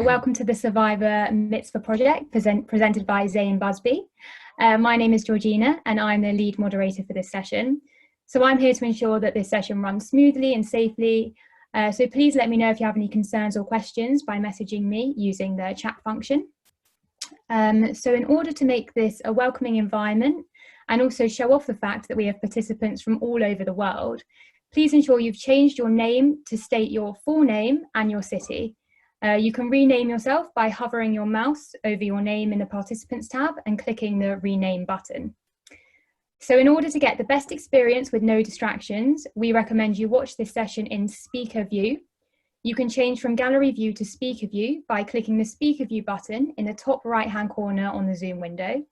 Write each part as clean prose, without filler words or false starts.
Welcome to the Survivor Mitzvah project presented by Zane and Buzby. My name is Georgina and I'm the lead moderator for this session. So I'm here to ensure that this session runs smoothly and safely. So please let me know if you have any concerns or questions by messaging me using the chat function. So in order to make this a welcoming environment and also show off the fact that we have participants from all over the world, please ensure you've changed your name to state your full name and your city. You can rename yourself by hovering your mouse over your name in the Participants tab and clicking the Rename button. So in order to get the best experience with no distractions, we recommend you watch this session in Speaker View. You can change from Gallery View to Speaker View by clicking the Speaker View button in the top right-hand corner on the Zoom window.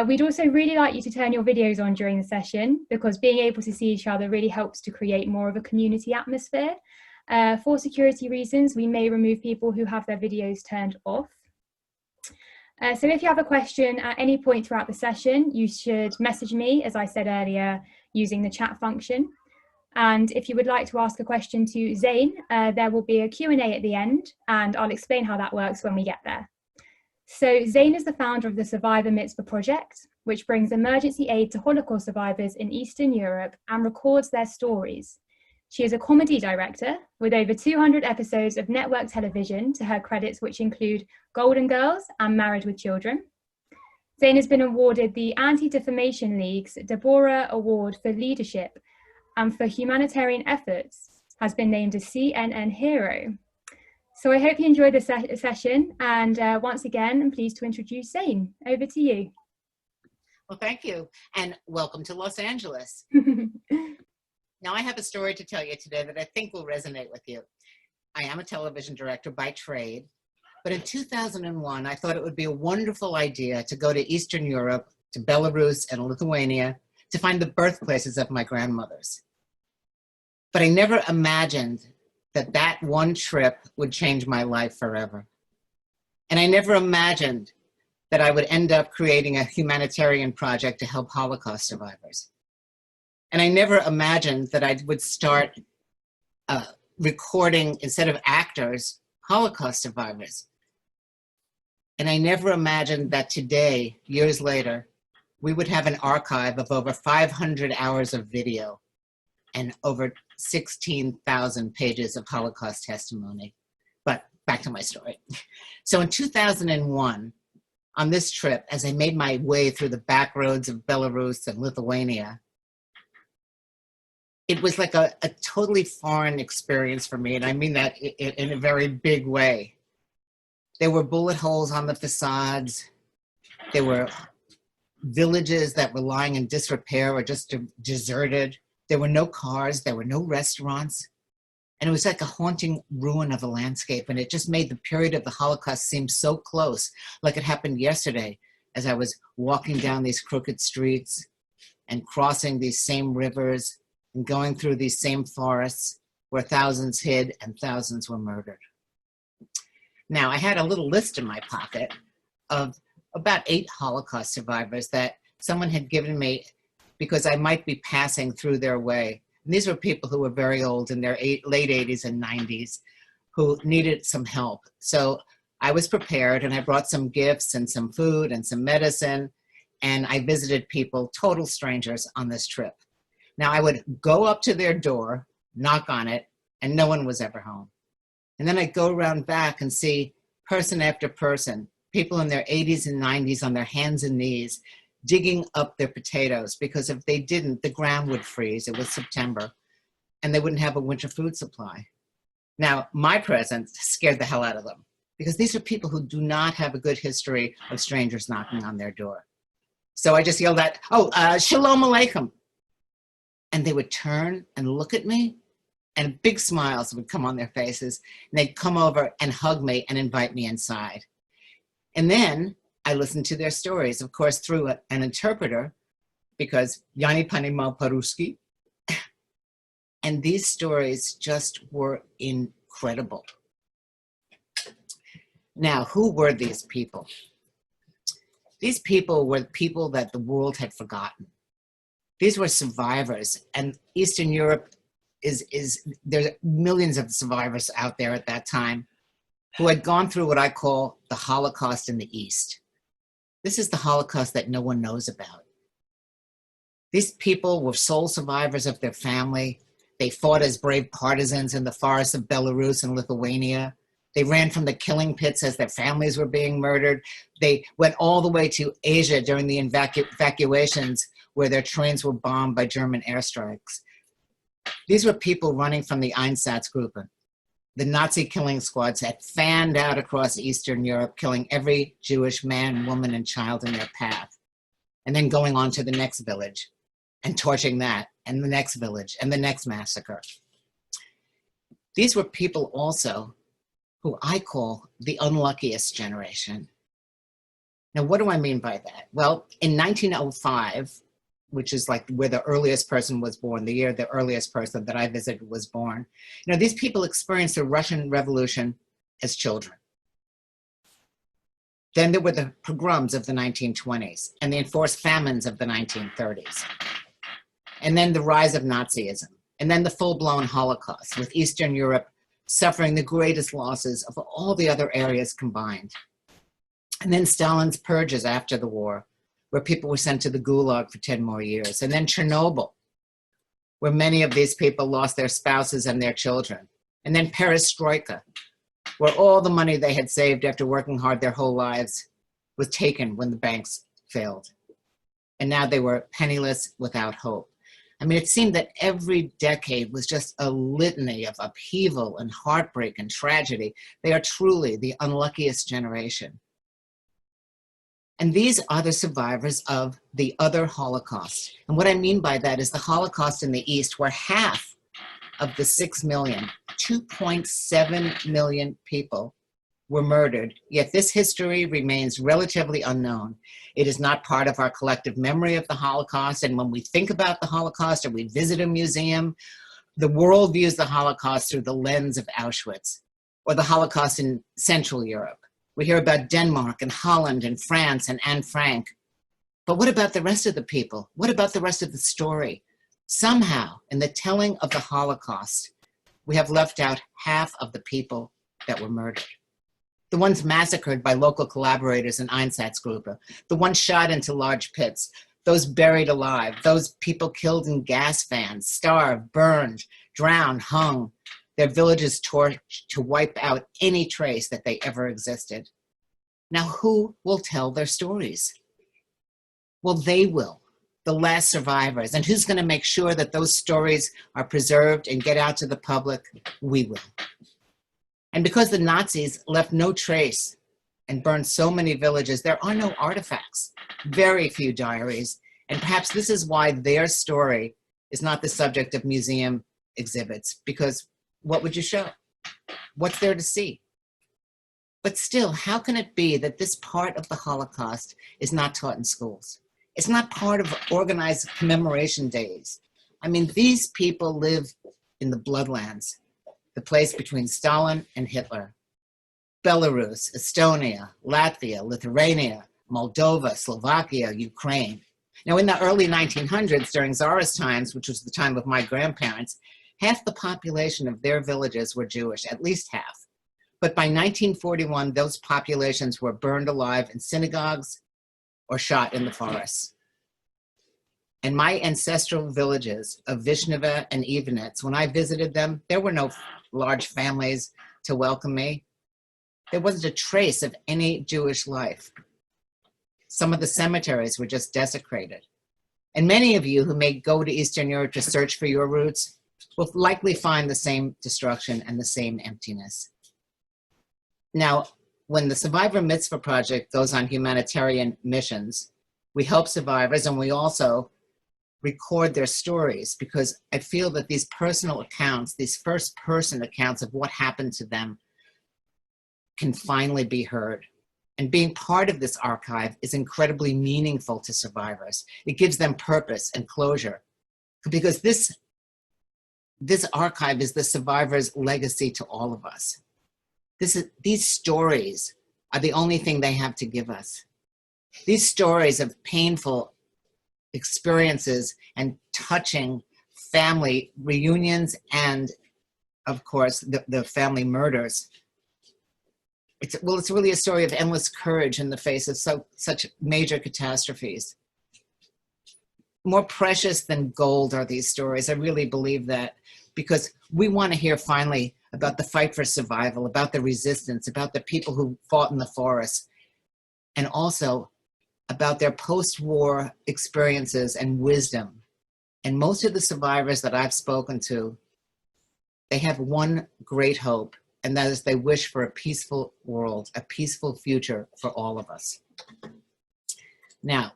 We'd also really like you to turn your videos on during the session because being able to see each other really helps to create more of a community atmosphere. For security reasons, we may remove people who have their videos turned off. So if you have a question at any point throughout the session, you should message me, as I said earlier, using the chat function. And if you would like to ask a question to Zane, there will be a Q&A at the end, and I'll explain how that works when we get there. So Zane is the founder of the Survivor Mitzvah project, which brings emergency aid to Holocaust survivors in Eastern Europe and records their stories. She is a comedy director with over 200 episodes of network television to her credits, which include Golden Girls and Married with Children. Zane has been awarded the Anti-Defamation League's Deborah Award for Leadership and for humanitarian efforts has been named a CNN hero. So I hope you enjoyed the session, and once again, I'm pleased to introduce Zane. Over to you. Well, thank you, and welcome to Los Angeles. Now, I have a story to tell you today that I think will resonate with you. I am a television director by trade, but in 2001, I thought it would be a wonderful idea to go to Eastern Europe, to Belarus and Lithuania, to find the birthplaces of my grandmothers. But I never imagined that that one trip would change my life forever. And I never imagined that I would end up creating a humanitarian project to help Holocaust survivors. And I never imagined that I would start recording, instead of actors, Holocaust survivors. And I never imagined that today, years later, we would have an archive of over 500 hours of video and over 16,000 pages of Holocaust testimony. But back to my story. So in 2001, on this trip, as I made my way through the back roads of Belarus and Lithuania, it was like a totally foreign experience for me, and I mean that in a very big way. There were bullet holes on the facades. There were villages that were lying in disrepair or just deserted. There were no cars, there were no restaurants. And it was like a haunting ruin of a landscape, and it just made the period of the Holocaust seem so close, like it happened yesterday as I was walking down these crooked streets and crossing these same rivers and going through these same forests where thousands hid and thousands were murdered. Now, I had a little list in my pocket of about 8 Holocaust survivors that someone had given me because I might be passing through their way. And these were people who were very old in their late 80s and 90s who needed some help. So I was prepared, and I brought some gifts and some food and some medicine, and I visited people, total strangers, on this trip. Now, I would go up to their door, knock on it, and no one was ever home. And then I'd go around back and see person after person, people in their 80s and 90s on their hands and knees, digging up their potatoes, because if they didn't, the ground would freeze. It was September, and they wouldn't have a winter food supply. Now, my presence scared the hell out of them, because these are people who do not have a good history of strangers knocking on their door. So I just yelled out, Shalom Aleichem. And they would turn and look at me, and big smiles would come on their faces, and they'd come over and hug me and invite me inside. And then I listened to their stories, of course, through an interpreter, because Yani Pani Mal Paruski. And these stories just were incredible. Now, who were these people? These people were people that the world had forgotten. These were survivors, and Eastern Europe there's millions of survivors out there at that time who had gone through what I call the Holocaust in the East. This is the Holocaust that no one knows about. These people were sole survivors of their family. They fought as brave partisans in the forests of Belarus and Lithuania. They ran from the killing pits as their families were being murdered. They went all the way to Asia during the evacuations where their trains were bombed by German airstrikes. These were people running from the Einsatzgruppen. The Nazi killing squads had fanned out across Eastern Europe, killing every Jewish man, woman, and child in their path, and then going on to the next village and torching that, and the next village, and the next massacre. These were people also who I call the unluckiest generation. Now, what do I mean by that? Well, in 1905, which is like where the earliest person was born, the year the earliest person that I visited was born, these people experienced the Russian Revolution as children. Then there were the pogroms of the 1920s and the enforced famines of the 1930s. And then the rise of Nazism, and then the full-blown Holocaust, with Eastern Europe suffering the greatest losses of all the other areas combined. And then Stalin's purges after the war, where people were sent to the Gulag for 10 more years. And then Chernobyl, where many of these people lost their spouses and their children. And then Perestroika, where all the money they had saved after working hard their whole lives was taken when the banks failed. And now they were penniless, without hope. I mean, it seemed that every decade was just a litany of upheaval and heartbreak and tragedy. They are truly the unluckiest generation. And these are the survivors of the other Holocaust. And what I mean by that is the Holocaust in the East, where half of the 6 million, 2.7 million people were murdered, yet this history remains relatively unknown. It is not part of our collective memory of the Holocaust, and when we think about the Holocaust or we visit a museum, the world views the Holocaust through the lens of Auschwitz, or the Holocaust in Central Europe. We hear about Denmark and Holland and France and Anne Frank. But what about the rest of the people? What about the rest of the story? Somehow, in the telling of the Holocaust, we have left out half of the people that were murdered. The ones massacred by local collaborators in Einsatzgruppe, the ones shot into large pits, those buried alive, those people killed in gas vans, starved, burned, drowned, hung, their villages torched to wipe out any trace that they ever existed. Now, who will tell their stories? Well, they will, the last survivors. And who's going to make sure that those stories are preserved and get out to the public? We will. And because the Nazis left no trace and burned so many villages, there are no artifacts, very few diaries. And perhaps this is why their story is not the subject of museum exhibits, because what would you show? What's there to see? But still, how can it be that this part of the Holocaust is not taught in schools? It's not part of organized commemoration days. I mean, these people live in the bloodlands, the place between Stalin and Hitler. Belarus, Estonia, Latvia, Lithuania, Moldova, Slovakia, Ukraine. Now, in the early 1900s, during Tsarist times, which was the time of my grandparents, half the population of their villages were Jewish, at least half. But by 1941, those populations were burned alive in synagogues or shot in the forests. And my ancestral villages of Vishneva and Ivanets, when I visited them, there were no large families to welcome me. There wasn't a trace of any Jewish life. Some of the cemeteries were just desecrated. And many of you who may go to Eastern Europe to search for your roots will likely find the same destruction and the same emptiness. Now, when the Survivor Mitzvah Project goes on humanitarian missions, we help survivors and we also record their stories, because I feel that these personal accounts, these first-person accounts of what happened to them, can finally be heard. And being part of this archive is incredibly meaningful to survivors. It gives them purpose and closure, because this archive is the survivors' legacy to all of us. These stories are the only thing they have to give us. These stories of painful experiences and touching family reunions and, of course, the family murders it's really a story of endless courage in the face of such major catastrophes. More precious than gold are these stories. I really believe that, because we want to hear finally about the fight for survival, about the resistance, about the people who fought in the forest, and also about their post-war experiences and wisdom. And most of the survivors that I've spoken to, they have one great hope, and that is they wish for a peaceful world, a peaceful future for all of us. Now,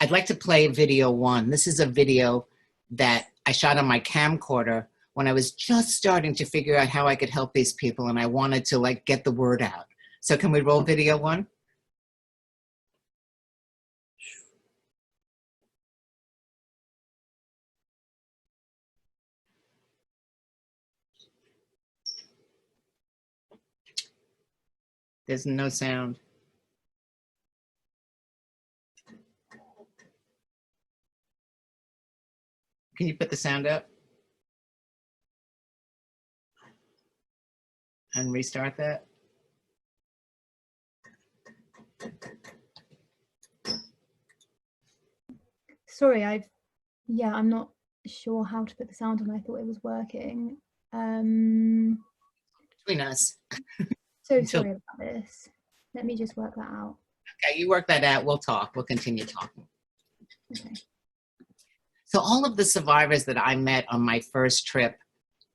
I'd like to play video one. This is a video that I shot on my camcorder when I was just starting to figure out how I could help these people, and I wanted to like get the word out. So can we roll video one? There's no sound. Can you put the sound up? And restart that? Sorry, I'm not sure how to put the sound on. I thought it was working. Between us. So sorry about this. Let me just work that out. Okay, you work that out. We'll talk. We'll continue talking. Okay. So all of the survivors that I met on my first trip,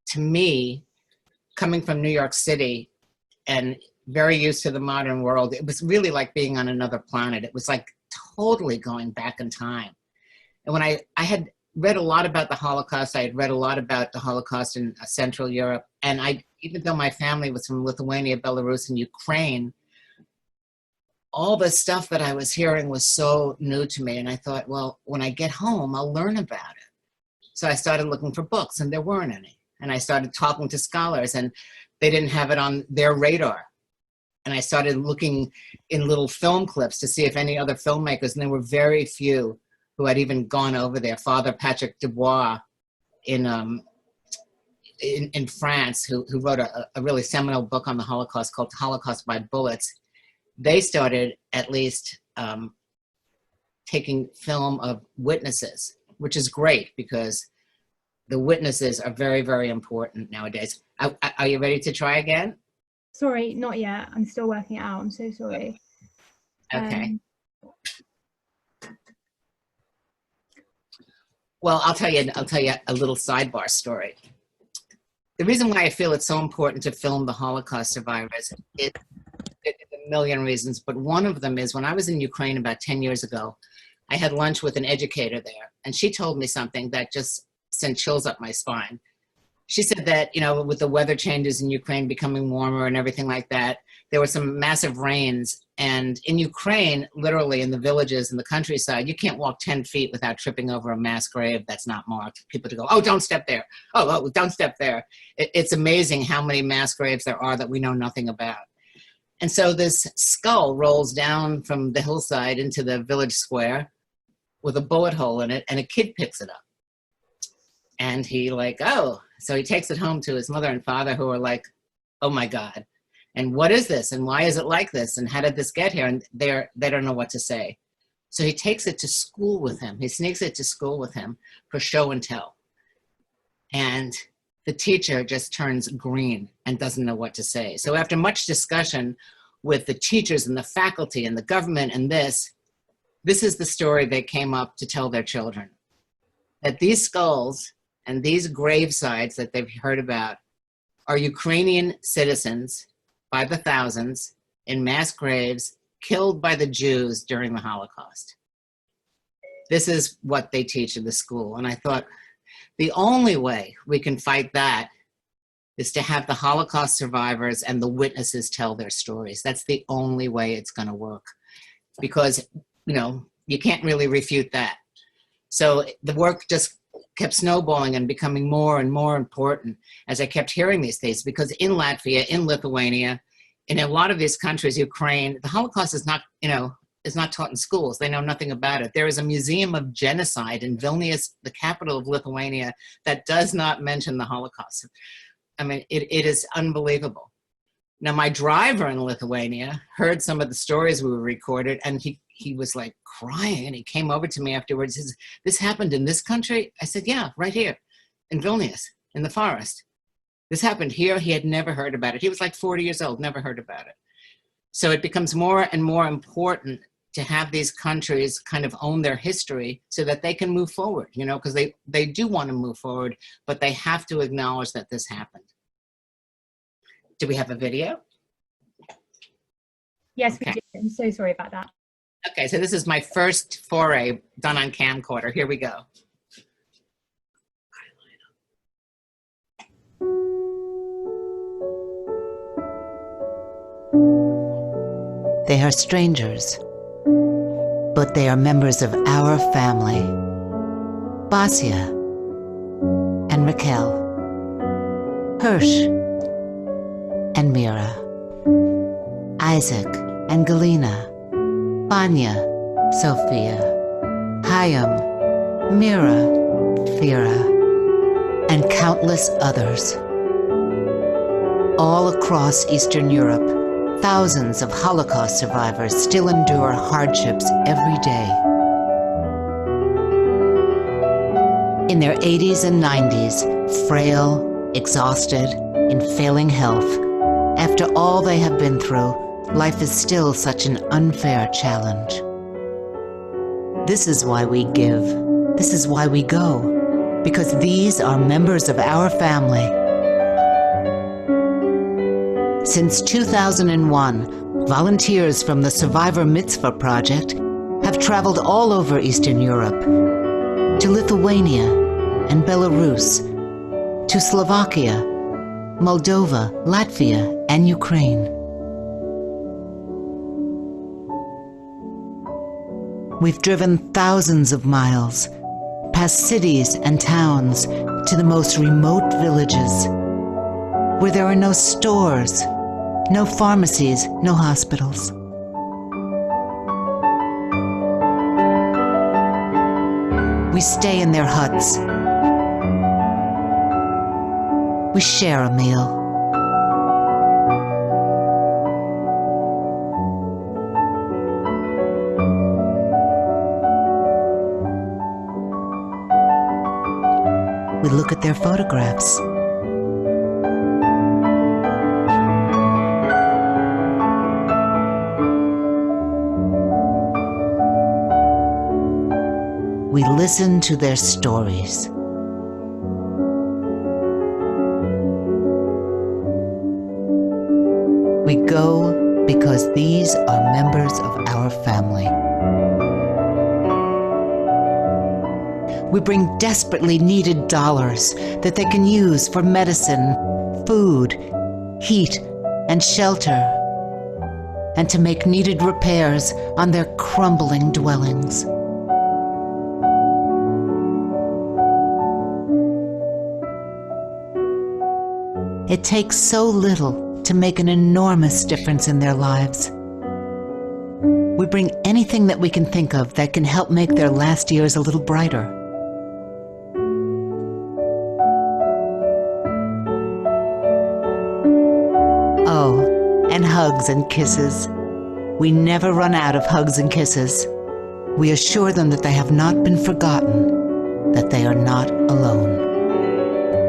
to me, coming from New York City and very used to the modern world, it was really like being on another planet. It was like totally going back in time. And when I had read a lot about the Holocaust, I had read a lot about the Holocaust in Central Europe. And even though my family was from Lithuania, Belarus, and Ukraine, all the stuff that I was hearing was so new to me. And I thought, well, when I get home, I'll learn about it. So I started looking for books, and there weren't any. And I started talking to scholars, and they didn't have it on their radar. And I started looking in little film clips to see if any other filmmakers, and there were very few who had even gone over there. Father Patrick Dubois in France, who wrote a really seminal book on the Holocaust called Holocaust by Bullets. They started at least taking film of witnesses, which is great because the witnesses are very, very important nowadays. Are you ready to try again? Sorry, not yet. I'm still working it out. I'm so sorry. Okay. Well, I'll tell you a little sidebar story. The reason why I feel it's so important to film the Holocaust survivors is a million reasons, but one of them is when I was in Ukraine about 10 years ago, I had lunch with an educator there, and she told me something that just sent chills up my spine. She said that, you know, with the weather changes in Ukraine becoming warmer and everything like that, there were some massive rains. And in Ukraine, literally in the villages in the countryside, you can't walk 10 feet without tripping over a mass grave that's not marked. People to go, oh, don't step there. Oh, don't step there. It's amazing how many mass graves there are that we know nothing about. And so this skull rolls down from the hillside into the village square with a bullet hole in it, and a kid picks it up. And he like, oh, so he takes it home to his mother and father, who are like, oh my God. And what is this? And why is it like this? And how did this get here? And they don't know what to say. So he takes it to school with him. He sneaks it to school with him for show and tell. And the teacher just turns green and doesn't know what to say. So after much discussion with the teachers and the faculty and the government and this is the story they came up to tell their children. That these skulls and these gravesites that they've heard about are Ukrainian citizens by the thousands in mass graves killed by the Jews during the Holocaust. This is what they teach in the school. And I thought, the only way we can fight that is to have the Holocaust survivors and the witnesses tell their stories. That's the only way it's going to work, because, you know, you can't really refute that. So the work just kept snowballing and becoming more and more important as I kept hearing these things, because in Latvia, in Lithuania, in a lot of these countries, Ukraine, the Holocaust is not, you know, is not taught in schools. They know nothing about it. There is a museum of genocide in Vilnius, the capital of Lithuania, that does not mention the Holocaust. I mean, it is unbelievable. Now, my driver in Lithuania heard some of the stories we were recorded, and he was like crying, and he came over to me afterwards. He says, "This happened in this country?" I said, "Yeah, right here in Vilnius, in the forest. This happened here." He had never heard about it. He was like 40 years old, never heard about it. So it becomes more and more important to have these countries kind of own their history so that they can move forward, you know, because they do want to move forward, but they have to acknowledge that this happened. Do we have a video? Yes, Okay. we do. I'm so sorry about that. Okay, so this is my first foray done on camcorder. Here we go. They are strangers, but they are members of our family. Basia and Raquel, Hirsch and Mira, Isaac and Galina, Vanya, Sophia, Hayam, Mira, Fira, and countless others. All across Eastern Europe, thousands of Holocaust survivors still endure hardships every day. In their 80s and 90s, frail, exhausted, in failing health, after all they have been through, life is still such an unfair challenge. This is why we give. This is why we go. Because these are members of our family. Since 2001, volunteers from the Survivor Mitzvah project have traveled all over Eastern Europe, to Lithuania and Belarus, to Slovakia, Moldova, Latvia, and Ukraine. We've driven thousands of miles, past cities and towns, to the most remote villages, where there are no stores, no pharmacies, no hospitals. We stay in their huts. We share a meal. We look at their photographs. We listen to their stories. We go because these are members of our family. We bring desperately needed dollars that they can use for medicine, food, heat, and shelter, and to make needed repairs on their crumbling dwellings. It takes so little to make an enormous difference in their lives. We bring anything that we can think of that can help make their last years a little brighter. Oh, and hugs and kisses. We never run out of hugs and kisses. We assure them that they have not been forgotten, that they are not alone.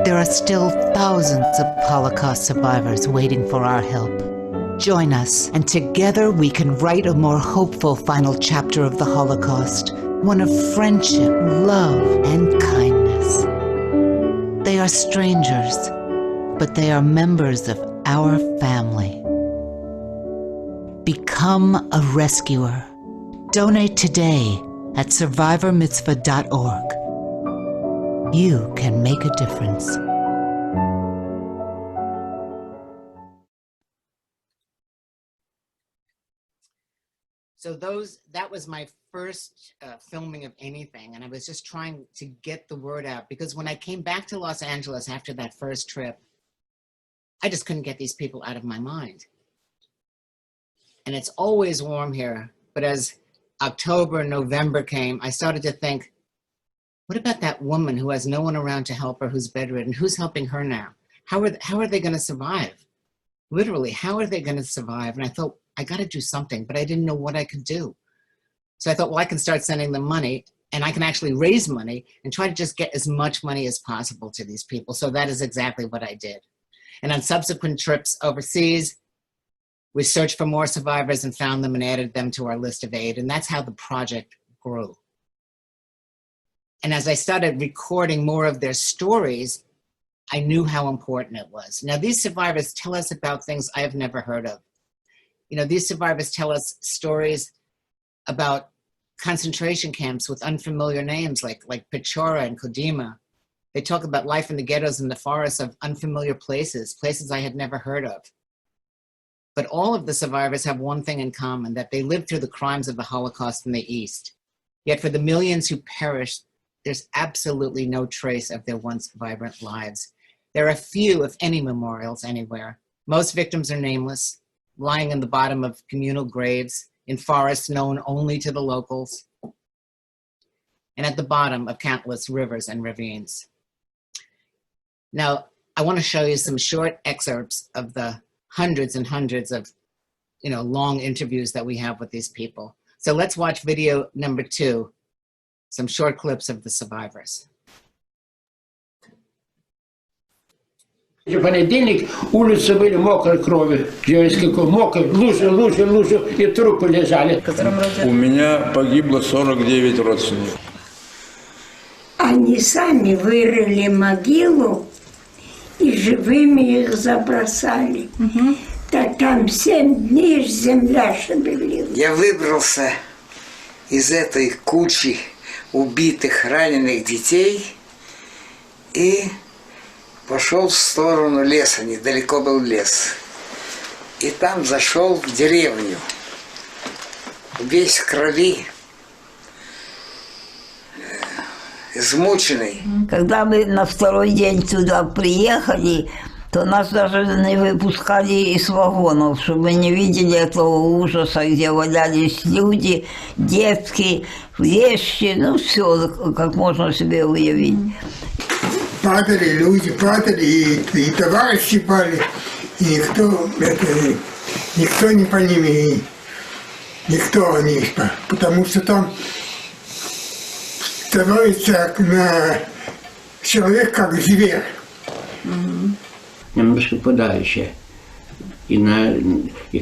There are still thousands of Holocaust survivors waiting for our help. Join us, and together we can write a more hopeful final chapter of the Holocaust, one of friendship, love, and kindness. They are strangers, but they are members of our family. Become a rescuer. Donate today at survivormitzvah.org. You can make a difference. So that was my first filming of anything, and I was just trying to get the word out, because when I came back to Los Angeles after that first trip, I just couldn't get these people out of my mind. And it's always warm here, but as October, November came, I started to think, what about that woman who has no one around to help her, who's bedridden? Who's helping her now? How are they going to survive? Literally, how are they going to survive? And I thought, I got to do something, but I didn't know what I could do. So I thought, well, I can start sending them money, and I can actually raise money and try to just get as much money as possible to these people. So that is exactly what I did. And on subsequent trips overseas, we searched for more survivors and found them and added them to our list of aid. And that's how the project grew. And as I started recording more of their stories, I knew how important it was. Now, these survivors tell us about things I have never heard of. You know, these survivors tell us stories about concentration camps with unfamiliar names like Pechora and Kodima. They talk about life in the ghettos and the forests of unfamiliar places, places I had never heard of. But all of the survivors have one thing in common, that they lived through the crimes of the Holocaust in the East. Yet for the millions who perished, there's absolutely no trace of their once vibrant lives. There are few, if any, memorials anywhere. Most victims are nameless, lying in the bottom of communal graves, in forests known only to the locals, and at the bottom of countless rivers and ravines. Now, I want to show you some short excerpts of the hundreds and hundreds of, long interviews that we have with these people. So let's watch video number 2, some short clips of the survivors. В понедельник улицы были мокрой крови, женской крови, мокрой, лужи, и трупы лежали. У меня погибло 49 родственников. Они сами вырыли могилу и живыми их забросали. Да там 7 дней земля шевелилась. Я выбрался из этой кучи убитых, раненых детей и пошел в сторону леса, недалеко был лес. И там зашел в деревню, весь в крови, измученный. Когда мы на второй день туда приехали, то нас даже не выпускали из вагонов, чтобы мы не видели этого ужаса, где валялись люди, детки, вещи, все, как можно себе уявить. Падали люди, и товарищи пали, и никто не по ним, никто не спал, потому что там становится человек как зверь. Немножко подальше. И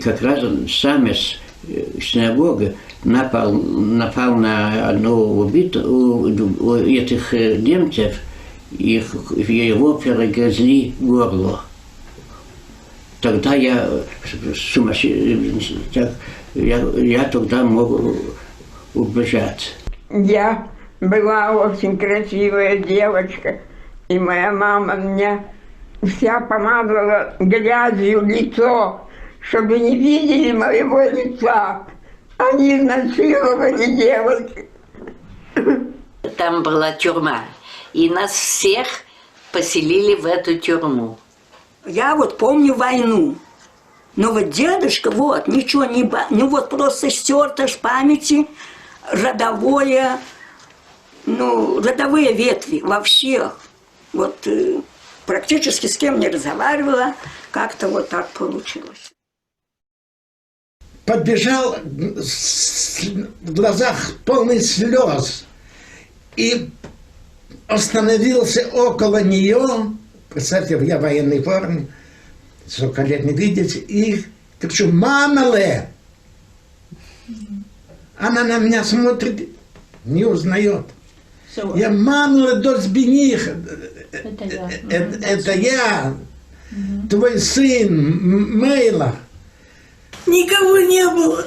как раз сам синагога напал на одного убитого, этих немцев, его перегрызли горло. Тогда я тогда мог убежать. Я была очень красивая девочка, и моя мама меня вся помазала грязью лицо, чтобы не видели моего лица. Они изнасиловали девочек. Там была тюрьма, и нас всех поселили в эту тюрьму. Я помню войну, но дедушка ничего не... просто стерто с памяти родовые ветви во всех. Практически с кем не разговаривала, как-то так получилось. Подбежал в глазах полный слез и остановился около нее. Представьте, я в военной форме, сколько лет не видите, и кричу: «Мамале!» Она на меня смотрит, не узнает. Я: «Мамале, дозбиних!» Это я, твой сын, Мейла. Никого не было,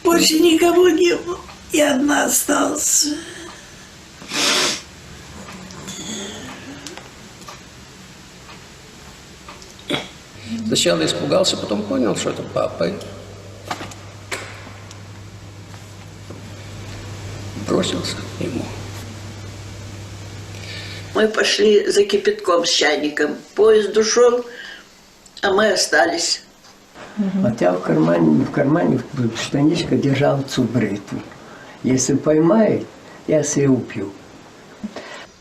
больше никого не было. Я одна осталась. Сначала испугался, потом понял, что это папа. Бросился к нему. Мы пошли за кипятком с чайником. Поезд ушел, а мы остались. А я в кармане в штанишках держал цубриту. Если поймает, я себе упью.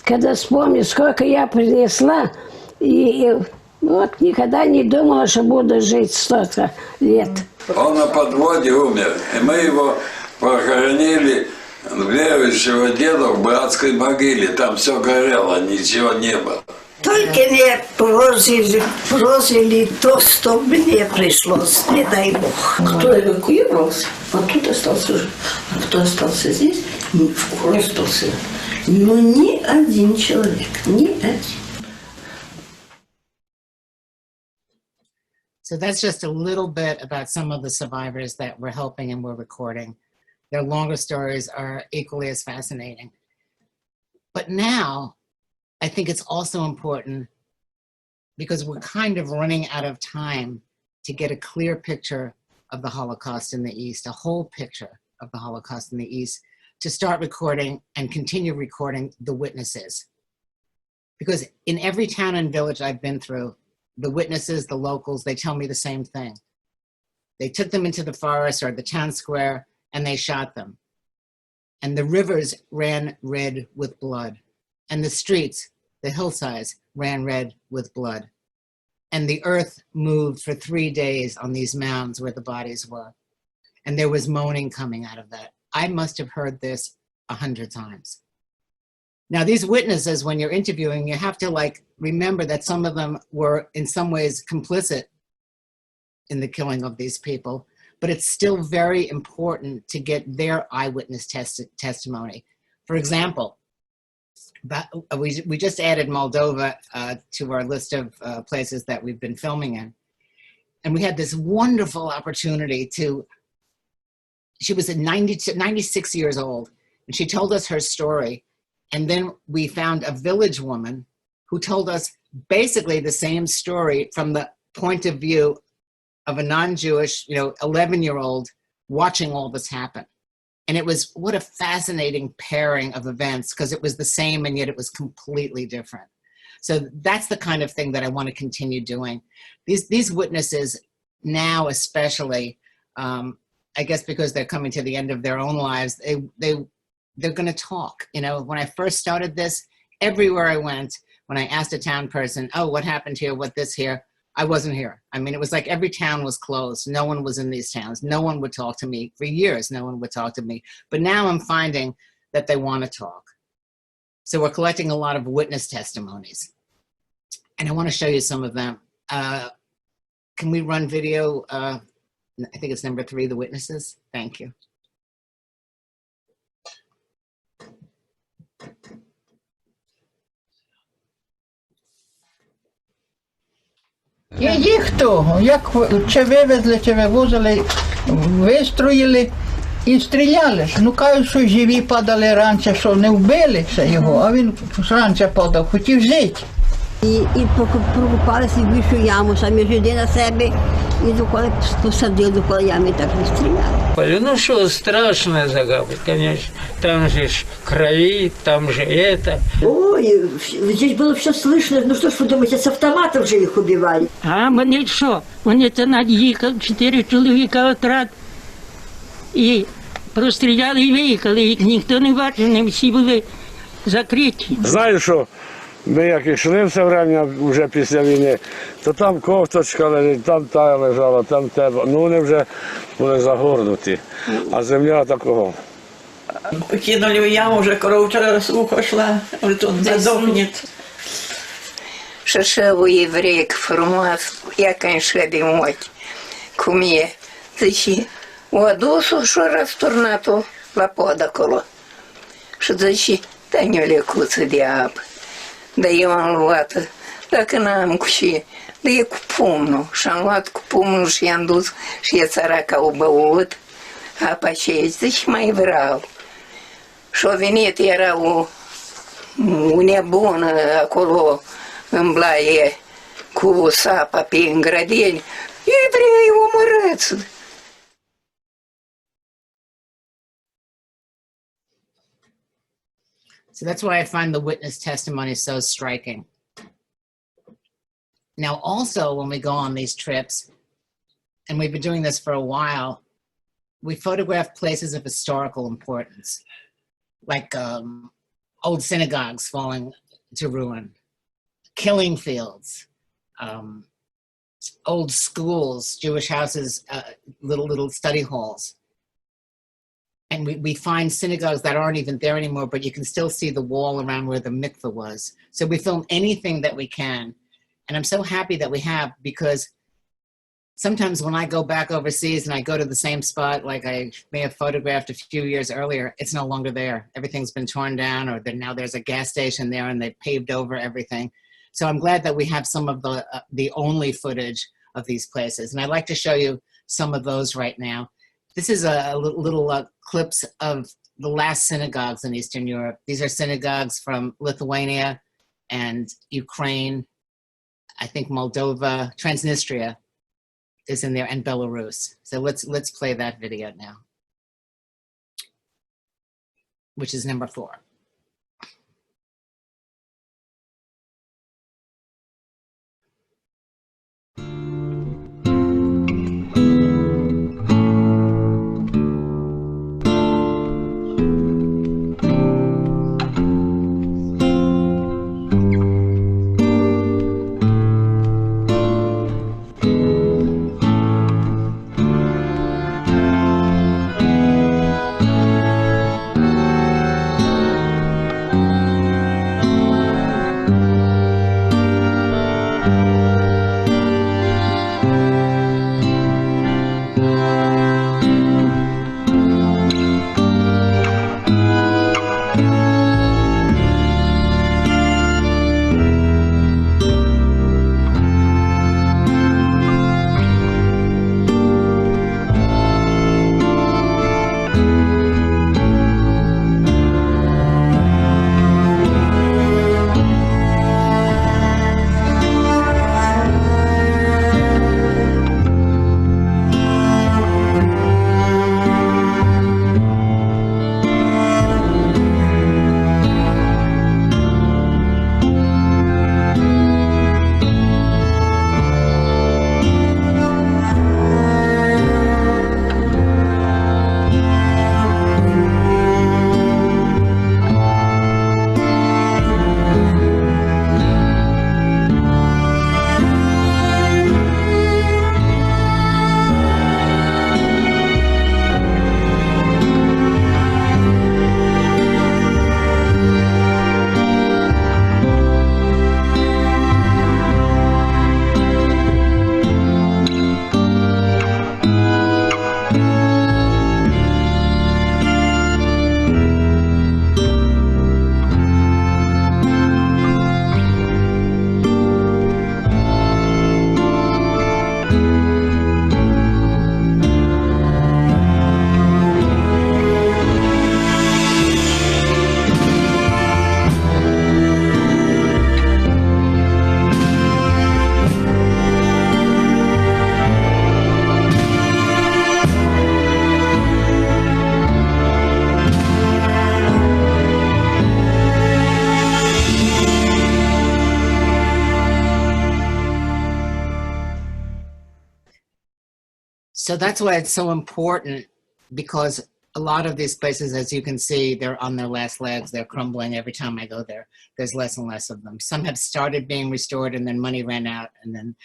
Когда вспомню, сколько я принесла, и Вот, никогда не думала, что буду жить столько лет. Он на подводе умер, и мы его похоронили верующего деда в братской могиле. Там все горело, ничего не было. Только не прожили то, что мне пришлось, не дай Бог. Кто эвакуировался, а тут остался уже. А кто остался здесь, остался. Но ни один человек, ни один. So that's just a little bit about some of the survivors that we're helping and we're recording. Their longer stories are equally as fascinating. But now, I think it's also important because we're kind of running out of time to get a clear picture of the Holocaust in the East, a whole picture of the Holocaust in the East, to start recording and continue recording the witnesses. Because in every town and village I've been through, the witnesses, the locals, they tell me the same thing. They took them into the forest or the town square and they shot them. And the rivers ran red with blood. And the streets, the hillsides, ran red with blood. And the earth moved for 3 days on these mounds where the bodies were. And there was moaning coming out of that. I must have heard this 100 times. Now, these witnesses, when you're interviewing, you have to remember that some of them were in some ways complicit in the killing of these people, but it's still very important to get their eyewitness testimony. For example, we just added Moldova to our list of places that we've been filming in. And we had this wonderful opportunity she was 96 years old, and she told us her story. And then we found a village woman who told us basically the same story from the point of view of a non-Jewish, 11-year-old watching all this happen. And it was, what a fascinating pairing of events, because it was the same and yet it was completely different. So that's the kind of thing that I want to continue doing. These witnesses now especially, I guess because they're coming to the end of their own lives, they're going to talk. When I first started this, everywhere I went, when I asked a town person, oh, what happened here, what this here, I wasn't here. I mean, it was like every town was closed. No one was in these towns. No one would talk to me. For years, no one would talk to me. But now I'm finding that they want to talk. So we're collecting a lot of witness testimonies. And I want to show you some of them. Can we run video? I think it's number 3, the witnesses. Thank you. І їх того, як чи вивезли, чи вивозили, вистроїли і стріляли ж. Ну кажуть, що живі падали раніше, що не вбили ще його, а він раніше падав, хотів жити. І прокопалися в більшу яму, самі жили на себе, і доколи посадили, доколи ями так не стріляли. Ну что, страшная загадка, конечно. Там же крови, там же это. Ой, здесь было все слышно. Ну что ж вы думаете, с автоматом же их убивали? А вони що? Вони це над'їхали, 4 чоловіка отряд. І простріляли і виїхали. Їх ніхто не бачив, не всі були закриті. Знаю, що ми як йшли все время вже після війни, то там кофточка лежить, там та лежала, там те. Ну вони вже були загорнуті, а земля такого. Кинули в яму, уже корова вчера ухо шла, вот он задохнет. Шашеву еврейк формат, я, конечно, дымать, кумье. Зачи, у адусу, що расторнату, лапода коло. Що зачи, та не лекуться диаб. Да я вам луата, так и нам кучи. Да я купомну, шанлат купомну, шьяндус, шья царака убавут. А почесть, зачи май врал. Що винит era у nebun acolo în blaie cu sapa prin grădini, evrei omorâți. So that's why I find the witness testimony so striking. Now, also, when we go on these trips, and we've been doing this for a while, we photograph places of historical importance, like old synagogues falling to ruin, killing fields, old schools, Jewish houses, little study halls. And we find synagogues that aren't even there anymore, but you can still see the wall around where the mikveh was. So we film anything that we can. And I'm so happy that we have, because sometimes when I go back overseas and I go to the same spot, like I may have photographed a few years earlier, it's no longer there. Everything's been torn down, or now there's a gas station there and they paved over everything. So I'm glad that we have some of the only footage of these places. And I'd like to show you some of those right now. This is a little clips of the last synagogues in Eastern Europe. These are synagogues from Lithuania and Ukraine, I think Moldova, Transnistria is in there, and Belarus. So let's play that video now, which is number 4. So that's why it's so important, because a lot of these places, as you can see, they're on their last legs. They're crumbling every time I go there. There's less and less of them. Some have started being restored and then money ran out, and then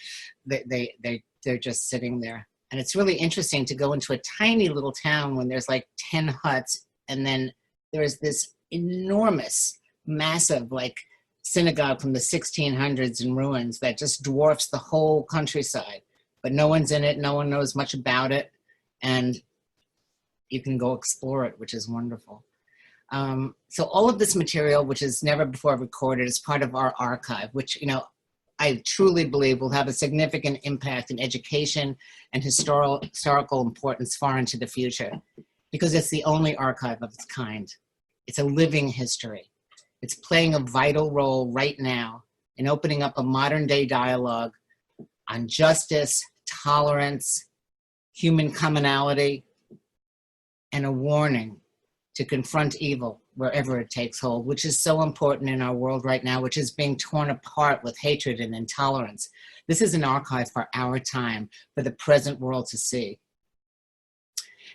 they're just sitting there. And it's really interesting to go into a tiny little town when there's like 10 huts, and then there's this enormous, massive, like synagogue from the 1600s in ruins that just dwarfs the whole countryside. But no one's in it, no one knows much about it, and you can go explore it, which is wonderful. So all of this material, which is never before recorded, is part of our archive, which, you know, I truly believe will have a significant impact in education and historical importance far into the future, because it's the only archive of its kind. It's a living history. It's playing a vital role right now in opening up a modern day dialogue on justice, tolerance, human commonality, and a warning to confront evil wherever it takes hold, which is so important in our world right now, which is being torn apart with hatred and intolerance. This is an archive for our time, for the present world to see.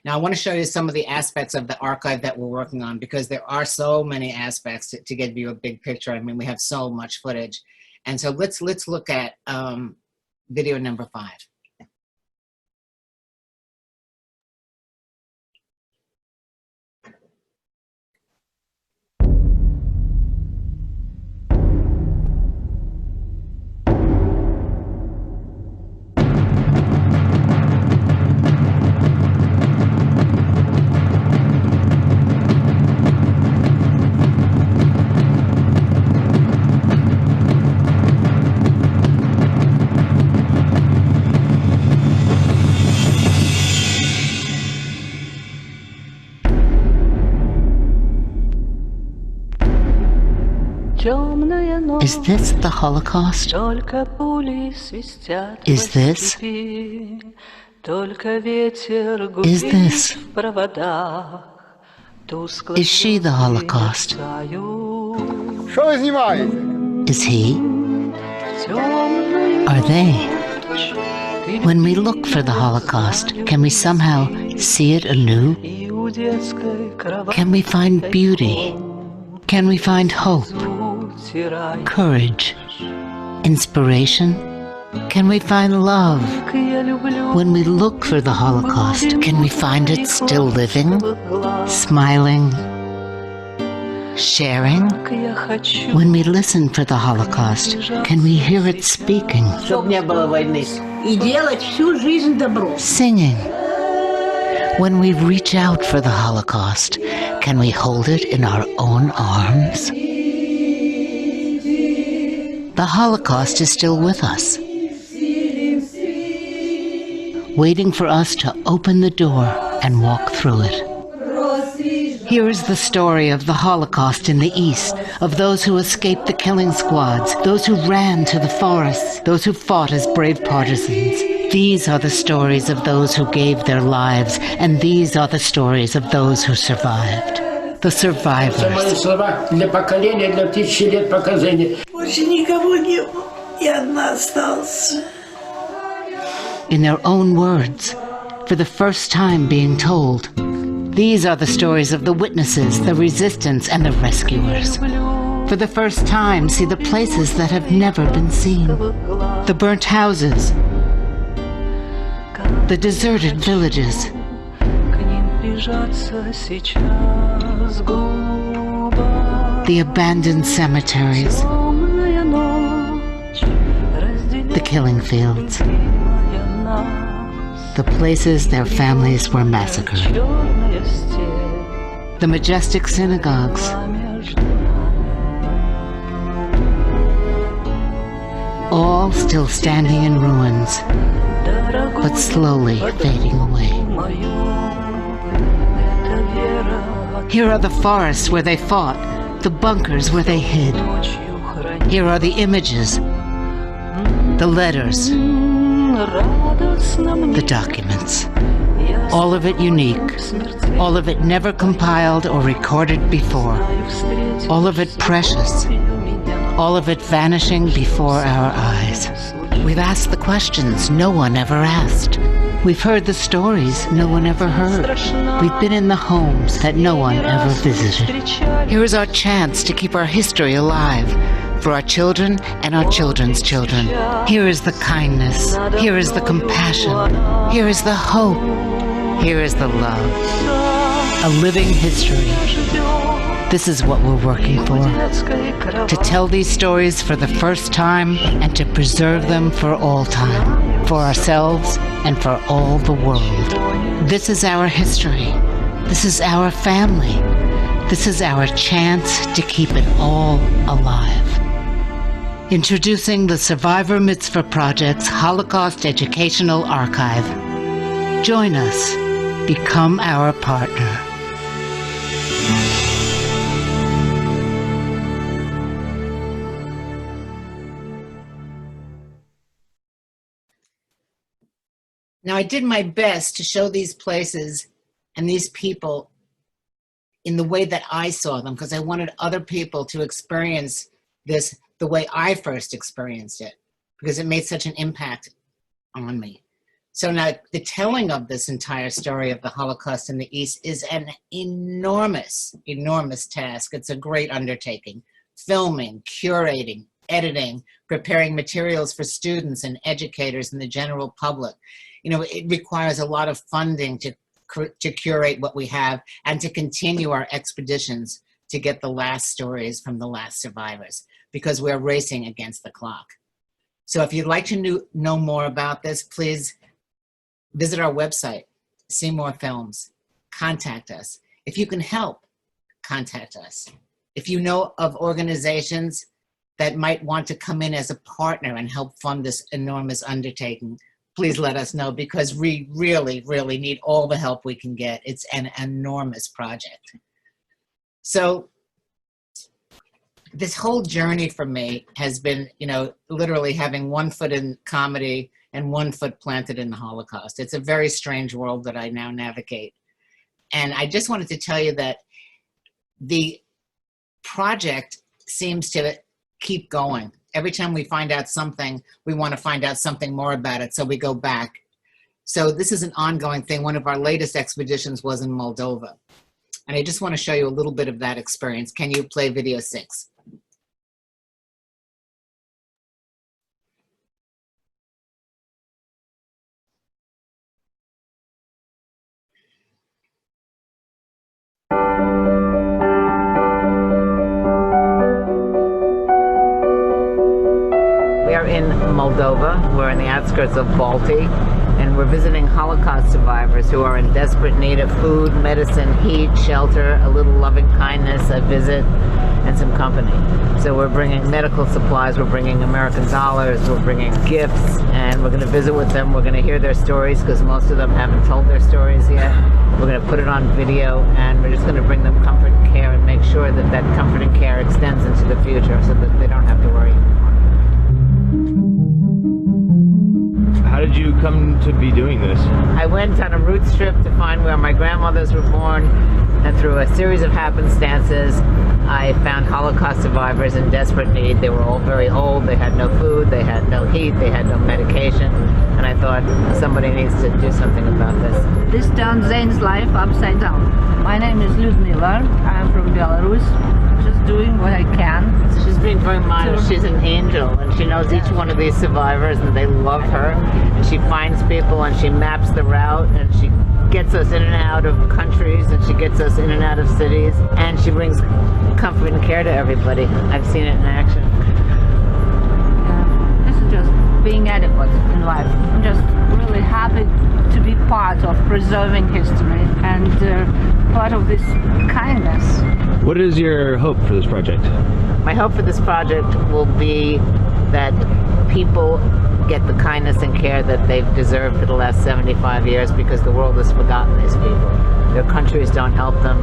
Now, I want to show you some of the aspects of the archive that we're working on, because there are so many aspects to give you a big picture. I mean, we have so much footage. And so let's look at video number 5. Is this the Holocaust? Is this? Is this? Is she the Holocaust? Is he? Are they? When we look for the Holocaust, can we somehow see it anew? Can we find beauty? Can we find hope, courage, inspiration? Can we find love? When we look for the Holocaust, can we find it still living, smiling, sharing? When we listen for the Holocaust, can we hear it speaking, singing? When we reach out for the Holocaust, can we hold it in our own arms? The Holocaust is still with us, waiting for us to open the door and walk through it. Here is the story of the Holocaust in the East, of those who escaped the killing squads, those who ran to the forests, those who fought as brave partisans. These are the stories of those who gave their lives, and these are the stories of those who survived. The survivors. In their own words, for the first time being told, these are the stories of the witnesses, the resistance, and the rescuers. For the first time, see the places that have never been seen. The burnt houses, the deserted villages, the abandoned cemeteries, the killing fields, the places their families were massacred, the majestic synagogues, all still standing in ruins, but slowly fading away. Here are the forests where they fought, the bunkers where they hid. Here are the images, the letters, the documents. All of it unique, all of it never compiled or recorded before, all of it precious, all of it vanishing before our eyes. We've asked the questions no one ever asked. We've heard the stories no one ever heard. We've been in the homes that no one ever visited. Here is our chance to keep our history alive for our children and our children's children. Here is the kindness. Here is the compassion. Here is the hope. Here is the love. A living history. This is what we're working for. To tell these stories for the first time and to preserve them for all time. For ourselves and for all the world. This is our history. This is our family. This is our chance to keep it all alive. Introducing the Survivor Mitzvah Project's Holocaust Educational Archive. Join us. Become our partner. Now, I did my best to show these places and these people in the way that I saw them, because I wanted other people to experience this the way I first experienced it, because it made such an impact on me. So now the telling of this entire story of the Holocaust in the East is an enormous, enormous task. It's a great undertaking. Filming, curating, editing, preparing materials for students and educators and the general public. You know, it requires a lot of funding to curate what we have and to continue our expeditions to get the last stories from the last survivors, because we're racing against the clock. So if you'd like to know more about this, please visit our website, see more films, contact us. If you can help, contact us. If you know of organizations that might want to come in as a partner and help fund this enormous undertaking, please let us know, because we really, really need all the help we can get. It's an enormous project. So this whole journey for me has been, you know, literally having one foot in comedy and one foot planted in the Holocaust. It's a very strange world that I now navigate. And I just wanted to tell you that the project seems to keep going. Every time we find out something, we want to find out something more about it, so we go back. So this is an ongoing thing. One of our latest expeditions was in Moldova. And I just want to show you a little bit of that experience. Can you play video 6? We are in Moldova. We're in the outskirts of Balti, and we're visiting Holocaust survivors who are in desperate need of food, medicine, heat, shelter, a little loving kindness, a visit, and some company. So we're bringing medical supplies, we're bringing American dollars, we're bringing gifts, and we're going to visit with them. We're going to hear their stories, because most of them haven't told their stories yet. We're going to put it on video, and we're just going to bring them comfort and care and make sure that that comfort and care extends into the future so that they don't have to worry anymore. How did you come to be doing this? I went on a roots trip to find where my grandmothers were born, and through a series of happenstances, I found Holocaust survivors in desperate need. They were all very old, they had no food, they had no heat, they had no medication, and I thought somebody needs to do something about this. This turned Zane's life upside down. My name is Lyudmila, I'm from Belarus, just doing what I can. She's being very modest. She's an angel, and she knows each one of these survivors, and they love her, and she finds people, and she maps the route, and she gets us in and out of countries, and she gets us in and out of cities, and she brings comfort and care to everybody. I've seen it in action. Yeah, this is just being adequate in life. I'm just really happy to be part of preserving history and part of this kindness. What is your hope for this project? My hope for this project will be that people get the kindness and care that they've deserved for the last 75 years, because the world has forgotten these people. Their countries don't help them.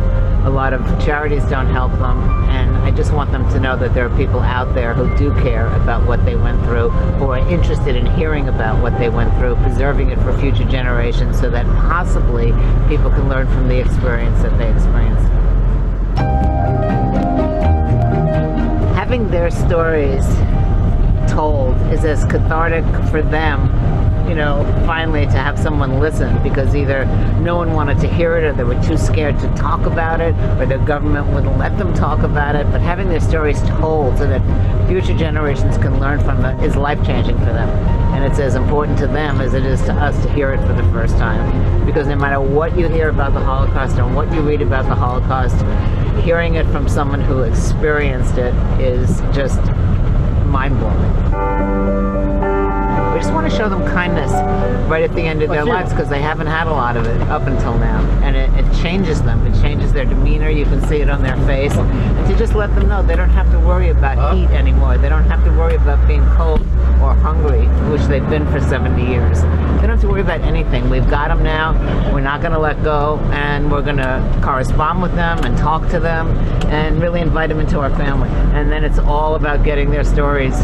A lot of charities don't help them. And I just want them to know that there are people out there who do care about what they went through, who are interested in hearing about what they went through, preserving it for future generations, so that possibly people can learn from the experience that they experienced. Having their stories told is as cathartic for them, you know, finally to have someone listen, because either no one wanted to hear it, or they were too scared to talk about it, or their government wouldn't let them talk about it. But having their stories told so that future generations can learn from it is life-changing for them. And it's as important to them as it is to us to hear it for the first time. Because no matter what you hear about the Holocaust and what you read about the Holocaust, hearing it from someone who experienced it is just mind-blowing. We just want to show them kindness right at the end of their lives, because they haven't had a lot of it up until now, and it changes them. It changes their demeanor. You can see it on their face. And to just let them know they don't have to worry about heat anymore. They don't have to worry about being cold or hungry, which they've been for 70 years. They don't have to worry about anything. We've got them now. We're not going to let go, and we're going to correspond with them and talk to them and really invite them into our family. And then it's all about getting their stories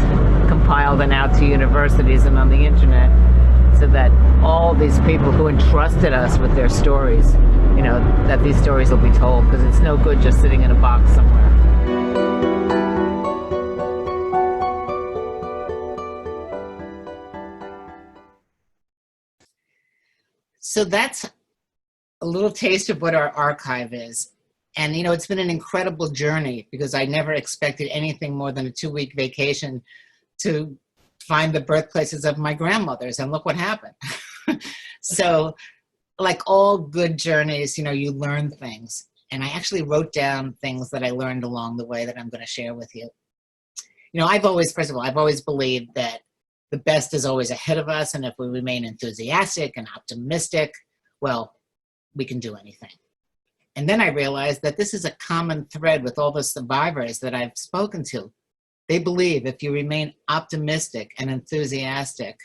compiled and out to universities and on the internet, so that all these people who entrusted us with their stories, you know, that these stories will be told, because it's no good just sitting in a box somewhere. So that's a little taste of what our archive is. And, you know, it's been an incredible journey because I never expected anything more than a 2-week vacation to find the birthplaces of my grandmothers. And look what happened. So like all good journeys, you know, you learn things. And I actually wrote down things that I learned along the way that I'm going to share with you. You know, I've always believed that the best is always ahead of us. And if we remain enthusiastic and optimistic, well, we can do anything. And then I realized that this is a common thread with all the survivors that I've spoken to. They believe if you remain optimistic and enthusiastic,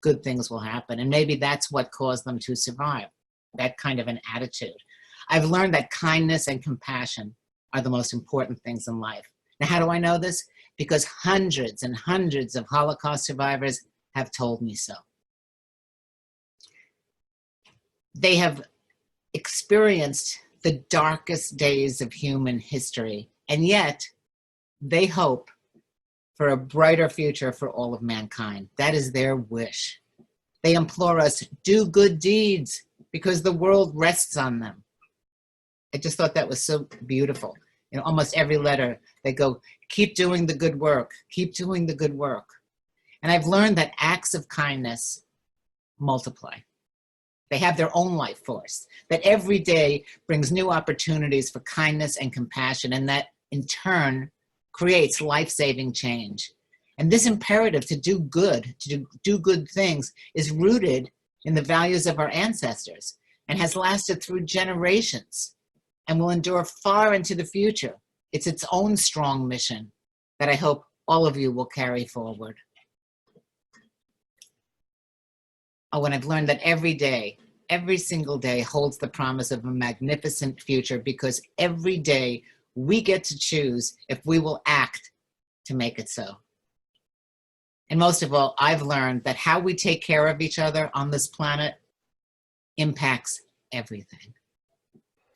good things will happen. And maybe that's what caused them to survive, that kind of an attitude. I've learned that kindness and compassion are the most important things in life. Now, how do I know this? Because hundreds and hundreds of Holocaust survivors have told me so. They have experienced the darkest days of human history, and yet they hope for a brighter future for all of mankind. That is their wish. They implore us, do good deeds because the world rests on them. I just thought that was so beautiful. You know, almost every letter, they go, keep doing the good work, keep doing the good work. And I've learned that acts of kindness multiply. They have their own life force, that every day brings new opportunities for kindness and compassion, and that in turn creates life-saving change. And this imperative to do good, to do good things, is rooted in the values of our ancestors and has lasted through generations and will endure far into the future. It's its own strong mission that I hope all of you will carry forward. Oh, and I've learned that every day, every single day holds the promise of a magnificent future because every day we get to choose if we will act to make it so. And most of all, I've learned that how we take care of each other on this planet impacts everything.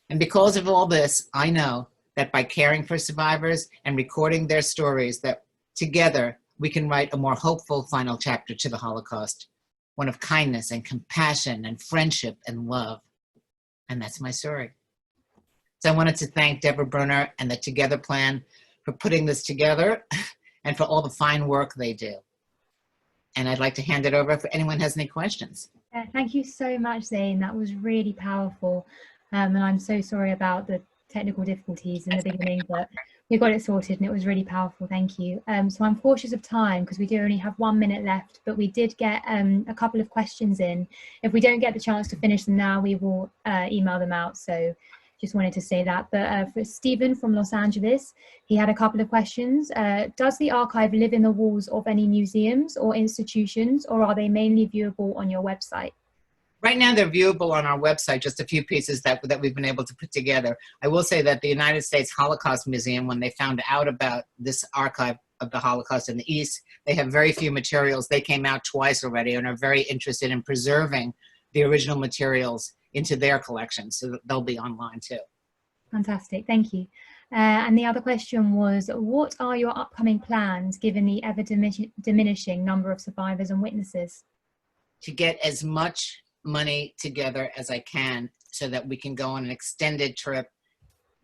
And because of all this, I know that by caring for survivors and recording their stories, that together we can write a more hopeful final chapter to the Holocaust, one of kindness and compassion and friendship and love. And that's my story. So I wanted to thank Deborah Brunner and the Together Plan for putting this together and for all the fine work they do. And I'd like to hand it over if anyone has any questions. Thank you so much, Zane. That was really powerful. And I'm so sorry about the technical difficulties in the beginning, but we got it sorted and it was really powerful. Thank you. So I'm cautious of time because we do only have 1 minute left, but we did get a couple of questions in. If we don't get the chance to finish them now, we will email them out. So just wanted to say that. But for Stephen from Los Angeles, he had a couple of questions. Does the archive live in the walls of any museums or institutions, or are they mainly viewable on your website? Right now, they're viewable on our website, just a few pieces that we've been able to put together. I will say that the United States Holocaust Museum, when they found out about this archive of the Holocaust in the East, they have very few materials. They came out twice already and are very interested in preserving the original materials into their collection, so they'll be online too. Fantastic, thank you. And the other question was, what are your upcoming plans given the ever diminishing number of survivors and witnesses? To get as much money together as I can so that we can go on an extended trip.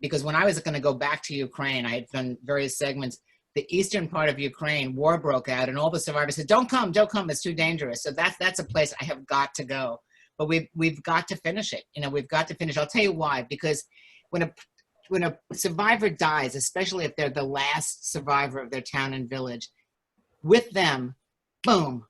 Because when I was going to go back to Ukraine, I had done various segments. The eastern part of Ukraine, war broke out, and all the survivors said, don't come, it's too dangerous. So that's a place I have got to go. But we've got to finish it. You know, we've got to finish. I'll tell you why. Because when a survivor dies, especially if they're the last survivor of their town and village, with them, boom,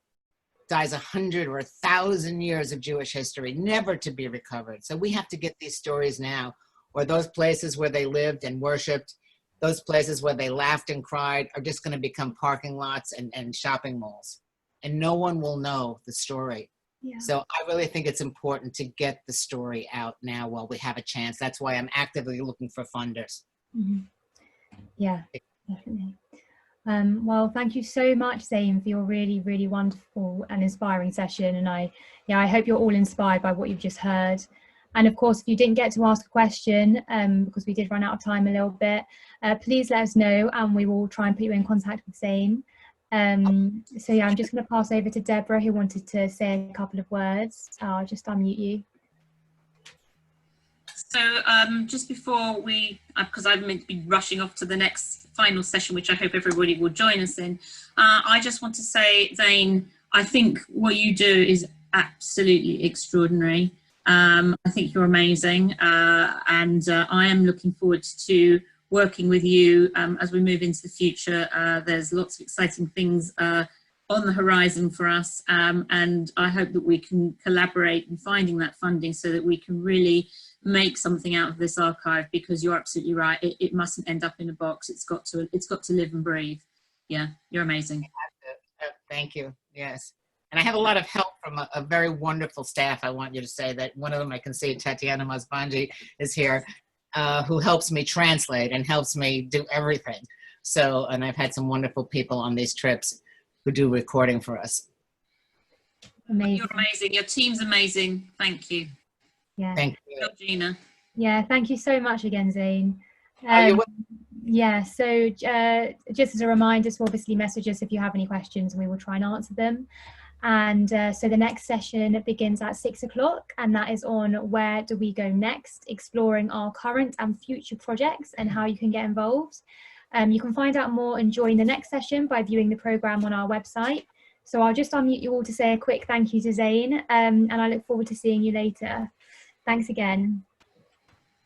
dies 100 or 1,000 years of Jewish history, never to be recovered. So we have to get these stories now, or those places where they lived and worshiped, those places where they laughed and cried are just going to become parking lots and shopping malls. And no one will know the story. Yeah. So I really think it's important to get the story out now while we have a chance. That's why I'm actively looking for funders. Mm-hmm. Yeah, definitely. Well, thank you so much, Zane, for your really, really wonderful and inspiring session. And I hope you're all inspired by what you've just heard. And of course, if you didn't get to ask a question, because we did run out of time a little bit, please let us know and we will try and put you in contact with Zane. So yeah, I'm just going to pass over to Deborah, who wanted to say a couple of words. I'll just unmute you. So just before we, because I'm meant to be rushing off to the next final session, which I hope everybody will join us in, I just want to say, Zane, I think what you do is absolutely extraordinary. I think you're amazing, and I am looking forward to working with you as we move into the future. There's lots of exciting things on the horizon for us, and I hope that we can collaborate in finding that funding so that we can really make something out of this archive, because you're absolutely right, it mustn't end up in a box. It's got to live and breathe. Yeah, you're amazing. Thank you. Yes. And I have a lot of help from a very wonderful staff. I want you to say that one of them, I can see Tatiana Mazbanji is here, who helps me translate and helps me do everything. So, and I've had some wonderful people on these trips who do recording for us. Amazing. You're amazing. Your team's amazing. Thank you. Yeah. Thank you. Gina. Yeah, thank you so much again, Zane. Yeah, so just as a reminder to obviously message us if you have any questions, and we will try and answer them. And so the next session begins at 6 o'clock, and that is on where do we go next, exploring our current and future projects and how you can get involved. You can find out more and join the next session by viewing the programme on our website. So I'll just unmute you all to say a quick thank you to Zane, and I look forward to seeing you later. Thanks again.